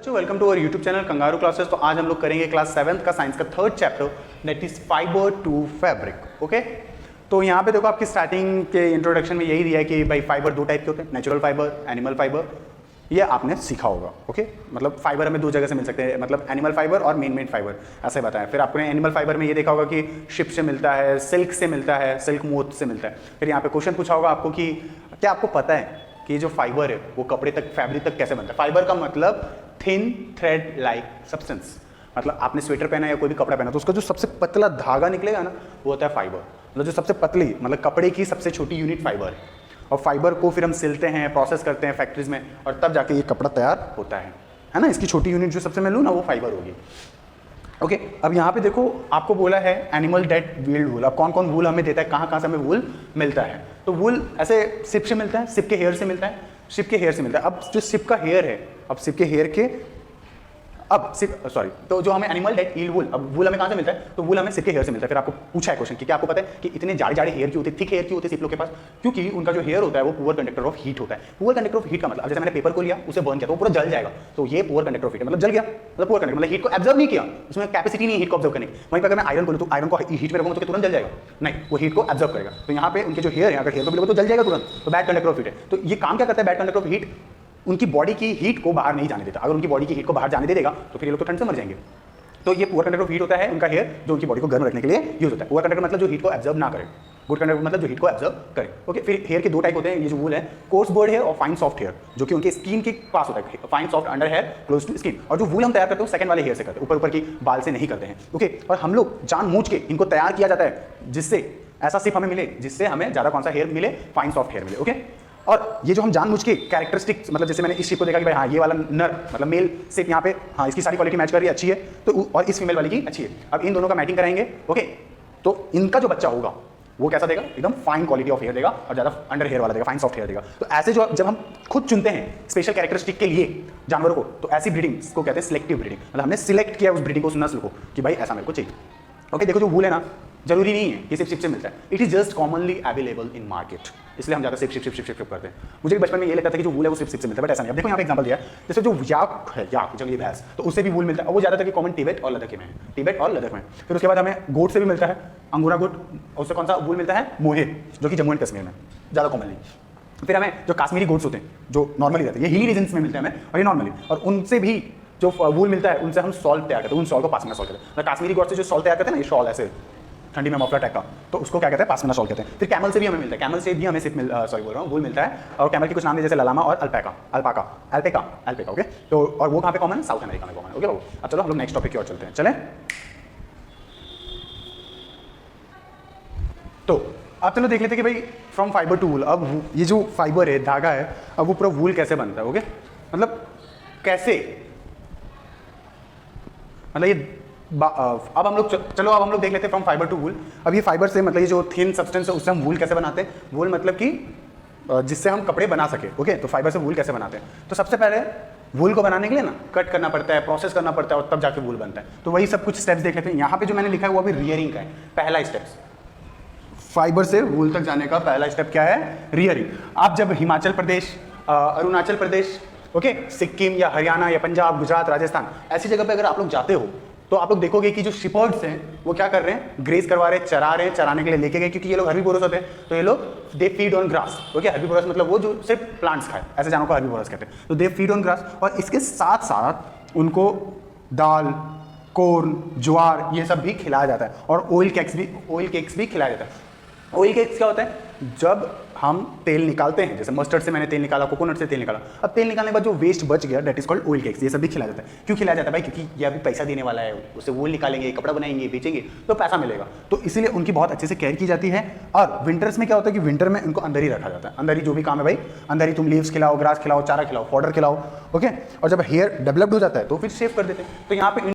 बच्चों welcome to our YouTube channel Kangaroo Classes. तो आज हम लोग करेंगे क्लास 7th का साइंस का third chapter that is fibre to fabric. Okay, तो यहाँ पे देखो आपकी स्टार्टिंग के इंट्रोडक्शन में यही दिया है कि भाई फाइबर दो टाइप के होते हैं, नेचुरल फाइबर, एनिमल फाइबर। ये आपने सीखा होगा। ओके, मतलब फाइबर हमें दो जगह से मिल सकते हैं, मतलब एनिमल फाइबर और मैन मेड फाइबर ऐसे बताया। फिर आपने एनिमल फाइबर में ये देखा होगा कि शिप से मिलता है, सिल्क से मिलता है, सिल्क मोथ से मिलता है। फिर यहाँ पे क्वेश्चन पूछा होगा आपको कि क्या आपको पता है कि जो फाइबर है वो कपड़े तक, फैब्रिक तक कैसे बनता है। फाइबर का मतलब थिन थ्रेड लाइक सब्सटेंस। मतलब आपने स्वेटर पहना या कोई भी कपड़ा पहना तो उसका जो सबसे पतला धागा निकलेगा ना वो होता है फाइबर। मतलब जो सबसे पतली, मतलब कपड़े की सबसे छोटी यूनिट फाइबर है। और फाइबर को फिर हम सिलते हैं, प्रोसेस करते हैं फैक्ट्रीज में, और तब जाके ये कपड़ा तैयार होता है ना। इसकी छोटी यूनिट जो सबसे मैं लूँ ना वो फाइबर होगी। ओके, अब यहाँ पे देखो आपको बोला है एनिमल डेट वील्ड वूल। अब कौन कौन वूल हमें देता है, कहाँ कहाँ से हमें वूल मिलता है। तो वूल ऐसे सिप से मिलता है, सिप के हेयर से मिलता है, सिप के हेयर से मिलता है। अब जो सिप का हेयर है, अब सिप के हेयर के तो जो हमें एनिमल डेट ईल्ड वूल, अब वूल हमें कहाँ से मिलता है, तो वूल हमें सिप के हेयर से मिलता है। फिर आपको पूछा है क्वेश्चन कि क्या आपको पता है कि इतने जाड़े जाड़े हेयर क्यों होते हैं, थिक हेयर क्यों होते हैं सिप लोग के पास? क्योंकि उनका जो हेयर होता है वो पुअर कंडक्टर ऑफ हीट होता है। पुअर कंडक्टर ऑफ हीट का मतलब जैसे मैंने पेपर को लिया, उसे बर्न किया तो वो पूरा जल जाएगा, तो ये पुअर कंडक्टर ऑफ हीट मतलब जल गया। मतलब पुअर कंडक्टर मतलब हीट को एब्जर्व नहीं किया, उसमें कैपेसिटी नहीं हीट को ऑब्जर्व करने की। वहीं पर अगर मैं आयरन बोलूँ तो आयरन को हीट पे रखूंगा तो तुरंत जल जाएगा? नहीं, वो हीट को एब्जर्व करेगा। तो यहाँ पे उनके जो हेयर है, अगर हेयर को भी लगो तो जल जाएगा तुरंत, तो बैड कंडक्टर ऑफ हीट है। तो ये काम क्या करता है बैड कंडक्टर ऑफ हीट, उनकी बॉडी की हीट को बाहर नहीं जाने देता। अगर उनकी बॉडी की हीट को बाहर जाने दे देगा तो फिर ये लोग तो ठंड से मर जाएंगे। तो ये पुअर कंडक्टर ऑफ हीट होता है उनका हेयर, जो उनकी बॉडी को गर्म रखने के लिए यूज होता है। पुअर कंडक्टर मतलब जो हीट को एब्जर्व ना करे, गुड कंडक्टर मतलब जो हीट को एब्जर्व करे। ओके, फिर हेयर के दो टाइप होते हैं, ये जो वूल है, कोर्स बर्ड हेयर और फाइन सॉफ्ट हेयर, जो कि उनके स्किन के पास होता है। Fine soft under hair close to skin. और जो वूल हम तैयार करते हैं सेकंड वाले हेयर से करते हैं, ऊपर ऊपर की बाल से नहीं करते हैं। ओके, और हम लोग जानबूझ के इनको तैयार किया जाता है जिससे ऐसा सिप हमें मिले जिससे हमें ज्यादा कौन सा हेयर मिले, फाइन सॉफ्ट हेयर मिले। ओके, और ये जो हम जानबूझ के कैरेक्टरिस्टिक्स, मतलब जैसे मैंने इस शिप को देखा कि भाई हाँ ये वाला नर मतलब मेल सिप यहाँ पे हाँ इसकी सारी क्वालिटी मैच कर रही है, अच्छी है, तो और इस फीमेल वाली की अच्छी है। अब इन दोनों का मैचिंग कराएंगे। ओके, तो इनका जो बच्चा होगा वो कैसा देगा, एकदम फाइन क्वालिटी ऑफ हेयर देगा और ज्यादा अंडर हेयर वाला देगा, फाइन सॉफ्ट हेयर देगा। तो ऐसे जो जब हम खुद चुनते हैं स्पेशल कैरेक्टरिस्टिक के लिए जानवरों को, तो ऐसी ब्रीडिंग को कहते हैं सिलेक्टिव ब्रीडिंग। मतलब हमने सिलेक्ट किया उस ब्रीडिंग को, उस नस्ल को कि भाई ऐसा मेरे को चाहिए। ओके, देखो जो वूल है ना, जरूरी नहीं है कि सिर्फ शिप से मिलता है, it is just commonly available in market, इसलिए हम ज्यादा शिप करते हैं। मुझे भी बचपन में ये लगता था कि जो वूल है वो सिर्फ शिप से मिलता है, बट ऐसा नहीं। अब देखो यहाँ पे एग्जांपल दिया है, जैसे जो याक है, याक जंगली भैंस, तो उससे भी वूल मिलता है, और वो ज्यादातर कॉमन टिबेट और लद्दाख में है, टिबेट और लद्दाख में। फिर उसके बाद हमें गोट से भी मिलता है, अंगोरा गोट, उससे कौन सा वूल मिलता है, मोहेर, जो कि जम्मू एंड कश्मीर में ज़्यादा कॉमनली। फिर हमें जो काश्मीरी गोट्स होते हैं जो नॉर्मली रहते हैं, ये हिली रीजन्स में मिलते हैं हमें, और ये नॉर्मली, और उनसे भी जो वूल मिलता है उनसे हम सॉल तैयार करते हैं, उन सॉल को पासमिना सॉल कहते हैं। काश्मीरी गोट से जो सॉल तैयार करते हैं ना, ये शॉल ऐसे ठंडी में मफलर टाइप का, तो उसको क्या कहते हैं, पासमिना सॉल कहते हैं। फिर कैमल से भी हमें मिलता है, कैमल से भी हमें सिर्फ वूल मिलता है। और कैमल के कुछ नाम है जैसे ललामा और अल्पाका। ओके, तो और वो कहाँ पे कॉमन है, साउथ अमेरिका में कॉमन है। ओके बाबू, अब चलो हम लोग नेक्स्ट टॉपिक की ओर चलते हैं। चलें, तो अब चलो देख लेते हैं कि भाई फ्रॉम फाइबर टू वूल, अब ये जो फाइबर है, धागा है, अब वो पूरा वूल कैसे बनता है। ओके, मतलब कैसे, मतलब ये अब हम लोग चलो अब हम लोग देख लेते हैं फ्रॉम फाइबर टू वूल। अब ये फाइबर से मतलब ये जो थिन सब्सटेंस है उससे हम वूल कैसे बनाते हैं। वूल मतलब कि जिससे हम कपड़े बना सके। ओके, तो फाइबर से वूल कैसे बनाते हैं, तो सबसे पहले वूल को बनाने के लिए ना कट करना पड़ता है, प्रोसेस करना पड़ता है, और तब जाके वूल बनता है। तो वही सब कुछ स्टेप्स देख लेते हैं। यहाँ पे जो मैंने लिखा है वो अभी रियरिंग का है। पहला स्टेप्स फाइबर से वूल तक जाने का पहला स्टेप क्या है, रियरिंग। आप जब हिमाचल प्रदेश, अरुणाचल प्रदेश, ओके, सिक्किम या हरियाणा या पंजाब, गुजरात, राजस्थान, ऐसी जगह पे अगर आप लोग जाते हो तो आप लोग देखोगे कि जो शिपर्ड्स हैं वो क्या कर रहे हैं, ग्रेज करवा रहे हैं, चरा रहे हैं, चराने के लिए लेके गए, क्योंकि ये लोग हर्बीवोरस होते हैं। तो ये लोग they feed on grass. Okay, herbivorous मतलब वो जो सिर्फ प्लांट्स खाए, ऐसे जानवरों को हर्बीवोरस कहते हैं। तो दे फीड ऑन ग्रास, और इसके साथ साथ उनको दाल, कॉर्न, ज्वार, ये सब भी खिलाया जाता है, और ऑयल केक्स भी खिलाया जाता है। ऑयल केक्स क्या होता है, जब हम तेल निकालते हैं, जैसे मस्टर्ड से मैंने तेल निकाला, कोकोनट से तेल निकाला, अब तेल निकालने के बाद जो वेस्ट बच गया that is called oil cakes, ये सब भी खिलाया जाता है। क्यों खिलाया जाता है भाई, क्योंकि ये अभी पैसा देने वाला है, उससे वूल निकालेंगे, कपड़ा बनाएंगे, बेचेंगे तो पैसा मिलेगा, तो इसीलिए उनकी बहुत अच्छे से केयर की जाती है। और विंटर्स में क्या होता है कि विंटर में उनको अंदर ही रखा जाता है, अंदर ही जो भी काम है भाई, अंदर ही तुम लीव्स खिलाओ, ग्रास खिलाओ, चारा खिलाओ, फॉडर खिलाओ। ओके, और जब हेयर डेवलप्ड हो जाता है तो फिर शेव कर देते हैं। तो यहाँ पे